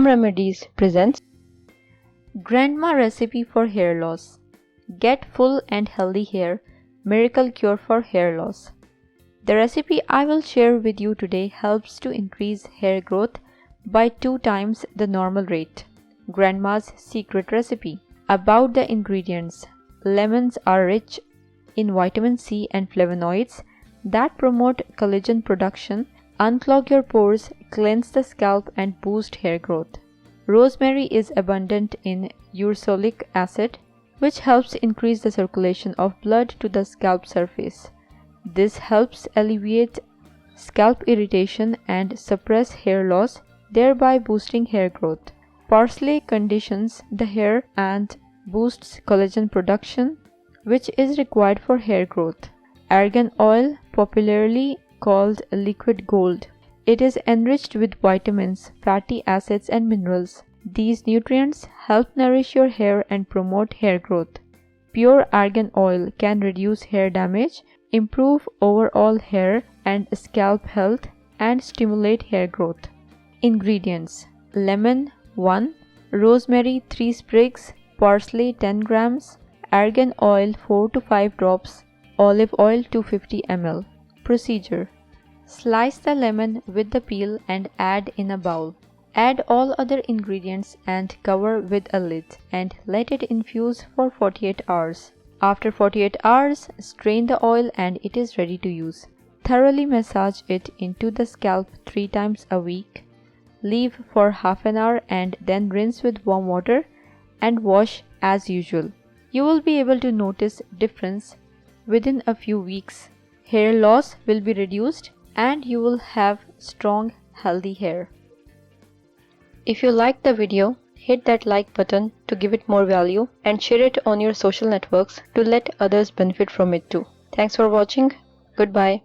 Home Remedies presents Grandma Recipe for Hair Loss. Get full and healthy hair, miracle cure for hair loss. The recipe I will share with you today helps to increase hair growth by 2 times the normal rate. Grandma's secret recipe. About the ingredients. Lemons are rich in vitamin C and flavonoids that promote collagen production, unclog your pores, cleanse the scalp, and boost hair growth. Rosemary is abundant in ursolic acid, which helps increase the circulation of blood to the scalp surface. This helps alleviate scalp irritation and suppress hair loss, thereby boosting hair growth. Parsley conditions the hair and boosts collagen production, which is required for hair growth. Argan oil, popularly called liquid gold. It is enriched with vitamins, fatty acids, and minerals. These nutrients help nourish your hair and promote hair growth. Pure argan oil can reduce hair damage, improve overall hair and scalp health, and stimulate hair growth. Ingredients: lemon 1, rosemary 3 sprigs, parsley 10 grams, argan oil 4 to 5 drops, olive oil 250 ml. Procedure: slice the lemon with the peel and add in a bowl. Add all other ingredients and cover with a lid and let it infuse for 48 hours. After 48 hours, strain the oil and it is ready to use. Thoroughly massage it into the scalp 3 times a week. Leave for half an hour and then rinse with warm water and wash as usual. You will be able to notice difference within a few weeks. Hair loss will be reduced and you will have strong, healthy hair. If you liked the video, hit that like button to give it more value and share it on your social networks to let others benefit from it too. Thanks for watching. Goodbye.